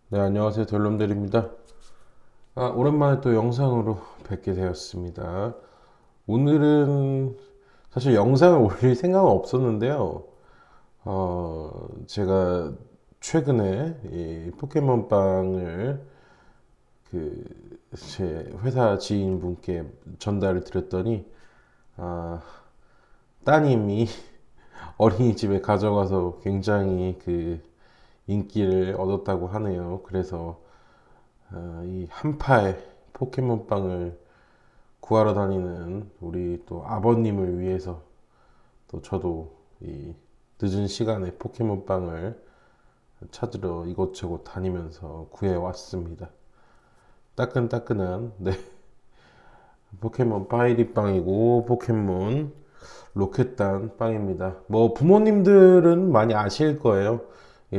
네, 안녕하세요. 델롬델입니다. 오랜만에 또 영상으로 뵙게 되었습니다. 오늘은 사실 영상을 올릴 생각은 없었는데요. 제가 최근에 이 포켓몬빵을 제 회사 지인분께 전달을 드렸더니, 아, 따님이 어린이집에 가져가서 굉장히 인기를 얻었다고 하네요. 그래서 이 한파에 포켓몬빵을 구하러 다니는 우리 또 아버님을 위해서 또 저도 이 늦은 시간에 포켓몬빵을 찾으러 이곳저곳 다니면서 구해왔습니다. 따끈따끈한 네 포켓몬 파이리빵이고 포켓몬 로켓단 빵입니다. 뭐 부모님들은 많이 아실 거예요.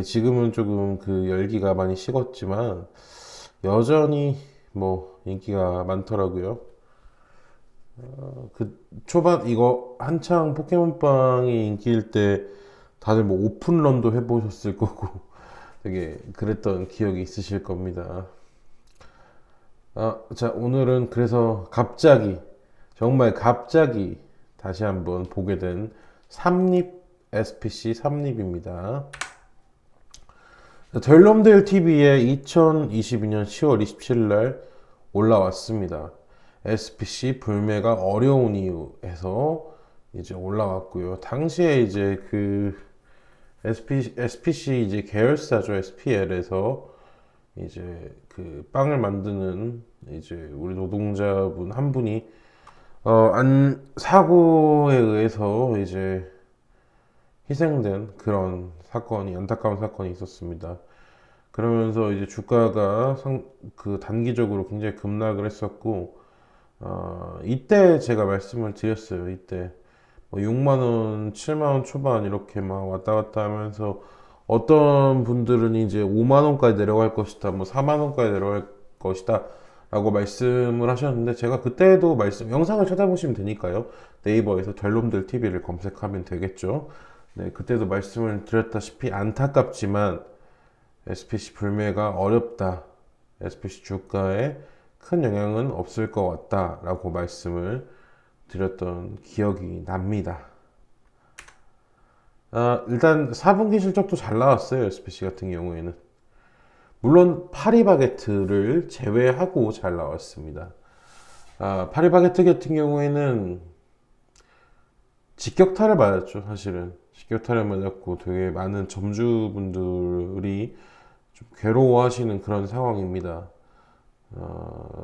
지금은 조금 열기가 많이 식었지만 여전히 뭐 인기가 많더라고요. 초반 이거 한창 포켓몬빵이 인기일 때 다들 뭐 오픈런도 해보셨을 거고 되게 그랬던 기억이 있으실 겁니다. 자, 오늘은 그래서 갑자기, 정말 갑자기 다시 한번 보게 된 삼립 SPC 삼립입니다. 델럼데일 TV에 2022년 10월 27일 날 올라왔습니다. SPC 불매가 어려운 이유에서 이제 올라왔고요. 당시에 이제 SPC 이제 계열사죠. SPL에서 이제 빵을 만드는 이제 우리 노동자분 한 분이 사고에 의해서 이제 희생된 그런 사건이 안타까운 사건이 있었습니다. 그러면서 이제 주가가 단기적으로 굉장히 급락을 했었고, 이때 제가 말씀을 드렸어요. 이때 뭐 6만 원, 7만 원 초반 이렇게 막 왔다 갔다 하면서 어떤 분들은 이제 5만 원까지 내려갈 것이다, 뭐 4만 원까지 내려갈 것이다 라고 말씀을 하셨는데, 제가 그때도 영상을 찾아보시면 되니까요. 네이버에서 델롬들 TV를 검색하면 되겠죠. 네, 그때도 말씀을 드렸다시피 안타깝지만 SPC 불매가 어렵다. SPC 주가에 큰 영향은 없을 것 같다. 라고 말씀을 드렸던 기억이 납니다. 일단 4분기 실적도 잘 나왔어요. SPC 같은 경우에는. 물론 파리바게트를 제외하고 잘 나왔습니다. 파리바게트 같은 경우에는 직격탄을 맞았죠. 사실은 직격탄을 맞았고 되게 많은 점주분들이 좀 괴로워하시는 그런 상황입니다.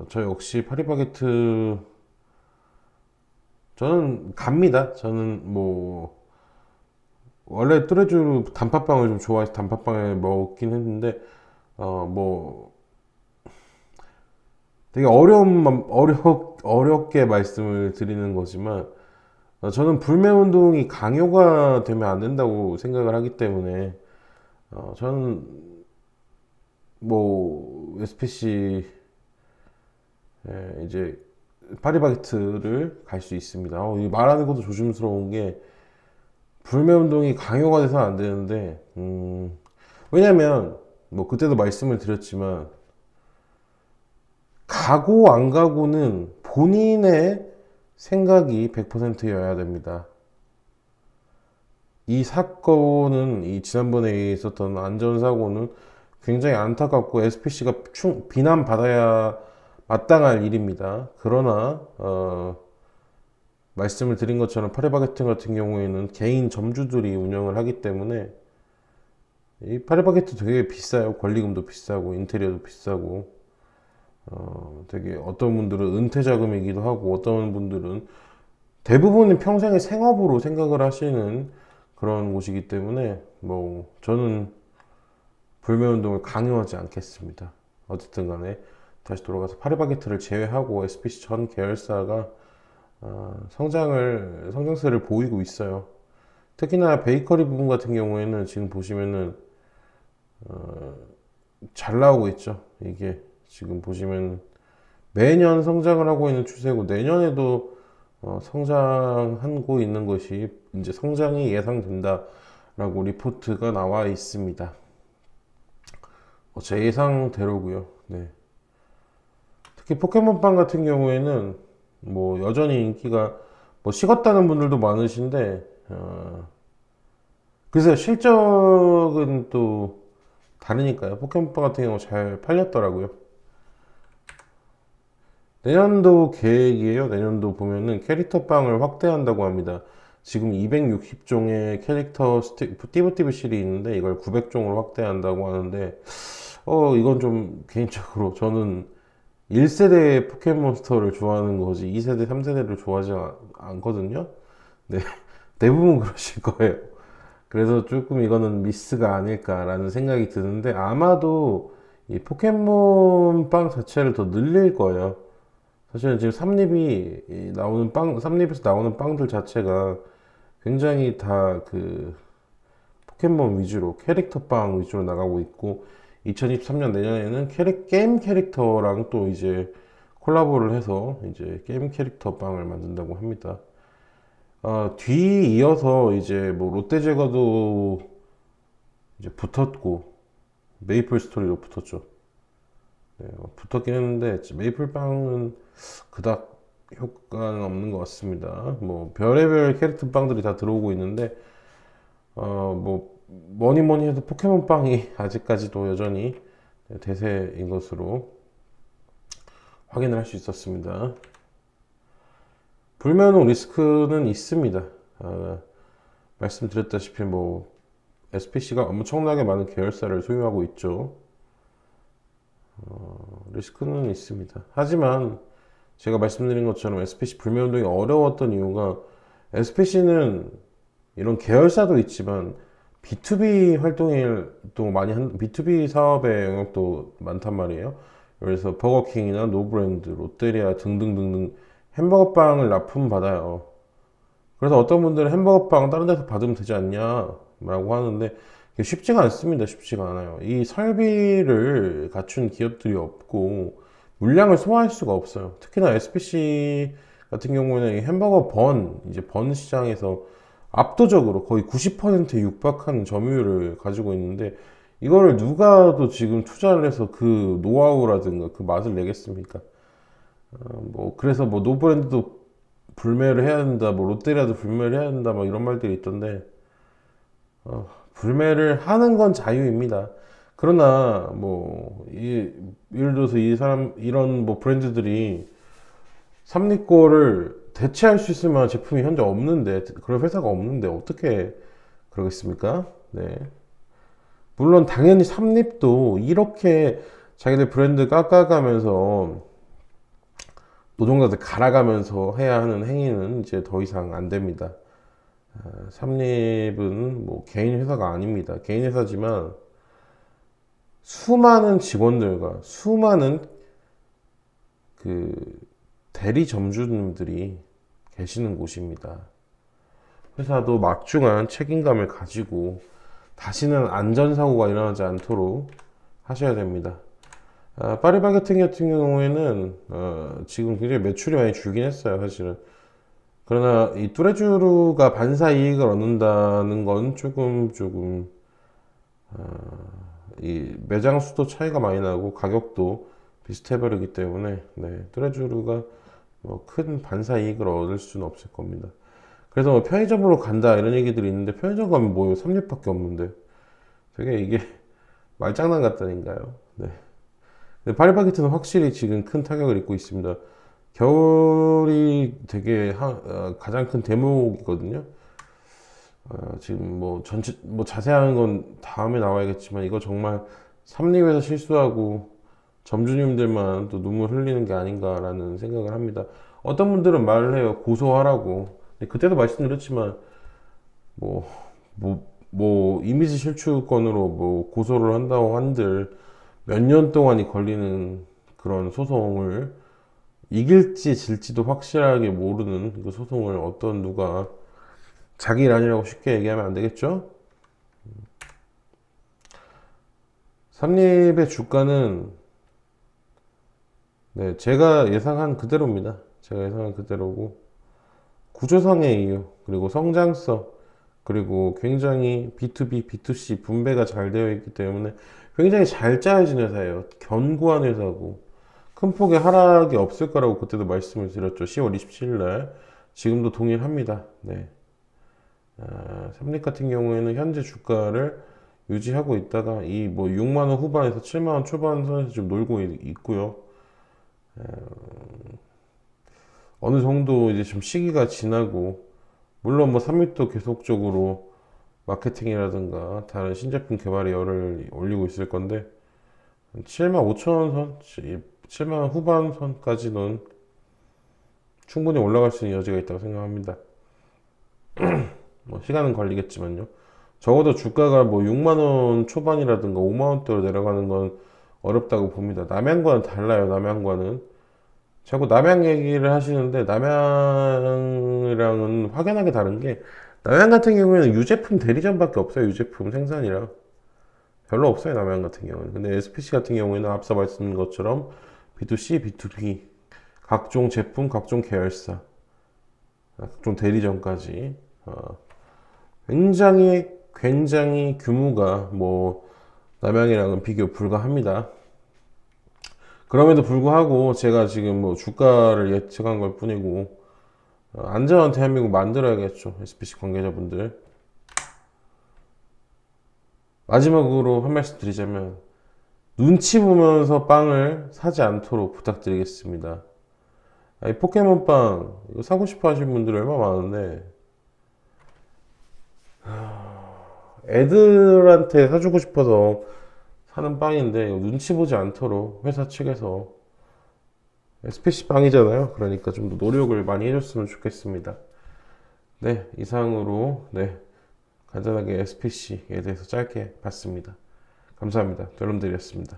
저 역시 파리바게트 저는 갑니다. 저는 뭐 원래 뚜레쥬 단팥빵을 좀 좋아해서 단팥빵을 먹긴 했는데 뭐 되게 어렵게 말씀을 드리는 거지만 저는 불매 운동이 강요가 되면 안 된다고 생각을 하기 때문에 저는 뭐 SPC 이제 파리바게트를 갈 수 있습니다. 이 말하는 것도 조심스러운 게 불매 운동이 강요가 돼서는 안 되는데, 왜냐면 뭐 그때도 말씀을 드렸지만 가고 안 가고는 본인의 생각이 100%여야 됩니다. 이 사건은 이 지난번에 있었던 안전사고는 굉장히 안타깝고 SPC가 비난받아야 마땅할 일입니다. 그러나 말씀을 드린 것처럼 파리바게트 같은 경우에는 개인 점주들이 운영을 하기 때문에 이 파리바게트 되게 비싸요. 권리금도 비싸고 인테리어도 비싸고 되게 어떤 분들은 은퇴 자금이기도 하고 어떤 분들은 대부분은 평생의 생업으로 생각을 하시는 그런 곳이기 때문에 뭐 저는 불매운동을 강요하지 않겠습니다. 어쨌든 간에 다시 돌아가서 파리바게트를 제외하고 SPC 전 계열사가 성장세를 보이고 있어요. 특히나 베이커리 부분 같은 경우에는 지금 보시면은 잘 나오고 있죠. 이게 지금 보시면 매년 성장을 하고 있는 추세고 내년에도 성장하고 있는 것이 이제 성장이 예상된다라고 리포트가 나와 있습니다. 제 예상대로고요. 네. 특히 포켓몬빵 같은 경우에는 뭐 여전히 인기가 뭐 식었다는 분들도 많으신데 글쎄요 실적은 또 다르니까요. 포켓몬빵 같은 경우 잘 팔렸더라고요. 내년도 계획이에요. 내년도 보면은 캐릭터 빵을 확대한다고 합니다. 지금 260종의 캐릭터 띠부띠부실이 있는데 이걸 900종으로 확대한다고 하는데 이건 좀 개인적으로 저는 1세대 포켓몬스터를 좋아하는 거지 2세대, 3세대를 좋아하지 않거든요. 네, 대부분 그러실 거예요. 그래서 조금 이거는 미스가 아닐까라는 생각이 드는데 아마도 이 포켓몬 빵 자체를 더 늘릴 거예요. 사실은 지금 삼립에서 나오는 빵들 자체가 굉장히 다 그 포켓몬 위주로, 캐릭터 빵 위주로 나가고 있고, 2023년 내년에는 게임 캐릭터랑 또 이제 콜라보를 해서 이제 게임 캐릭터 빵을 만든다고 합니다. 뒤 이어서 이제 뭐 롯데제과도 이제 붙었고, 메이플 스토리도 붙었죠. 네, 붙었긴 했는데, 메이플 빵은 그닥 효과는 없는 것 같습니다. 뭐 별의별 캐릭터 빵들이 다 들어오고 있는데 뭐 뭐니 뭐니 해도 포켓몬 빵이 아직까지도 여전히 대세인 것으로 확인을 할 수 있었습니다. 불면허 리스크는 있습니다. 말씀드렸다시피 뭐 SPC가 엄청나게 많은 계열사를 소유하고 있죠. 리스크는 있습니다. 하지만 제가 말씀드린 것처럼 SPC 불매 운동이 어려웠던 이유가 SPC는 이런 계열사도 있지만 B2B 활동을 또 많이 한 B2B 사업의 영역도 많단 말이에요. 그래서 버거킹이나 노브랜드, 롯데리아 등등등등 햄버거 빵을 납품 받아요. 그래서 어떤 분들은 햄버거 빵 다른 데서 받으면 되지 않냐라고 하는데 쉽지가 않습니다. 쉽지가 않아요. 이 설비를 갖춘 기업들이 없고 물량을 소화할 수가 없어요. 특히나 SPC 같은 경우에는 이 햄버거 이제 번 시장에서 압도적으로 거의 90%에 육박하는 점유율을 가지고 있는데 이거를 누가 또 지금 투자를 해서 그 노하우라든가 그 맛을 내겠습니까? 뭐 그래서 뭐 노브랜드도 불매를 해야 된다, 뭐 롯데리아도 불매를 해야 된다, 막 이런 말들이 있던데 불매를 하는 건 자유입니다. 그러나 예를 들어서 이런 뭐 브랜드들이 삼립고를 대체할 수 있을 만한 제품이 현재 없는데 그런 회사가 없는데 어떻게 그러겠습니까? 네. 물론 당연히 삼립도 이렇게 자기들 브랜드 깎아가면서 노동자들 갈아가면서 해야 하는 행위는 이제 더 이상 안 됩니다. 삼립은 뭐 개인 회사가 아닙니다. 개인 회사지만 수많은 직원들과 수많은 그 대리 점주님들이 계시는 곳입니다. 회사도 막중한 책임감을 가지고 다시는 안전사고가 일어나지 않도록 하셔야 됩니다. 파리바게뜨 같은 경우에는 지금 굉장히 매출이 많이 줄긴 했어요, 사실은. 그러나 이 뚜레쥬르가 반사 이익을 얻는다는 건 조금 이 매장 수도 차이가 많이 나고 가격도 비슷해 버리기 때문에 네, 뚜레쥬르가 뭐 큰 반사 이익을 얻을 수는 없을 겁니다. 그래서 뭐 편의점으로 간다 이런 얘기들이 있는데 편의점 가면 뭐요? 삼립밖에 없는데 되게 이게 말장난 같다니까요. 네. 근데 파리바게트는 확실히 지금 큰 타격을 입고 있습니다. 겨울이 되게 가장 큰 대목이거든요. 지금 뭐 자세한 건 다음에 나와야겠지만 이거 정말 삼립에서 실수하고 점주님들만 또 눈물 흘리는 게 아닌가라는 생각을 합니다. 어떤 분들은 말을 해요. 고소하라고. 근데 그때도 말씀드렸지만 뭐, 이미지 실추권으로 뭐 고소를 한다고 한들 몇 년 동안이 걸리는 그런 소송을 이길지 질지도 확실하게 모르는 그 소송을 누가 자기 일 아니라고 쉽게 얘기하면 안 되겠죠? 삼립의 주가는 네, 제가 예상한 그대로입니다. 제가 예상한 그대로고 구조상의 이유 그리고 성장성 그리고 굉장히 B2B, B2C 분배가 잘 되어 있기 때문에 굉장히 잘 짜여진 회사예요. 견고한 회사고 큰 폭의 하락이 없을 거라고 그때도 말씀을 드렸죠. 10월 27일 날. 지금도 동일합니다. 네. 삼립 같은 경우에는 현재 주가를 유지하고 있다가 이 뭐 6만 원 후반에서 7만 원 초반 선에서 좀 놀고 있고요. 어느 정도 이제 좀 시기가 지나고 물론 뭐 삼립도 계속적으로 마케팅이라든가 다른 신제품 개발에 열을 올리고 있을 건데 7만 5천 원 선, 7만 원 후반 선까지는 충분히 올라갈 수 있는 여지가 있다고 생각합니다. 뭐 시간은 걸리겠지만요. 적어도 주가가 뭐 6만 원 초반이라든가 5만 원대로 내려가는 건 어렵다고 봅니다. 남양과는 달라요. 남양과는 자꾸 남양 얘기를 하시는데 남양이랑은 확연하게 다른 게 남양 같은 경우에는 유제품 대리점밖에 없어요. 유제품 생산이라 별로 없어요. 남양 같은 경우는. 근데 SPC 같은 경우에는 앞서 말씀드린 것처럼 B2C, B2B 각종 제품, 각종 계열사, 각종 대리점까지 굉장히 규모가 뭐 남양이랑은 비교 불가합니다. 그럼에도 불구하고 제가 지금 뭐 주가를 예측한 걸 뿐이고 안전한 대한민국 만들어야겠죠. SPC 관계자분들. 마지막으로 한 말씀 드리자면 눈치 보면서 빵을 사지 않도록 부탁드리겠습니다. 이 포켓몬빵 이거 사고 싶어 하시는 분들이 얼마나 많은데 애들한테 사주고 싶어서 사는 빵인데 눈치 보지 않도록 회사 측에서 SPC 빵이잖아요. 그러니까 좀 더 노력을 많이 해줬으면 좋겠습니다. 네, 이상으로 네, 간단하게 SPC에 대해서 짧게 봤습니다. 감사합니다. 결론드렸습니다.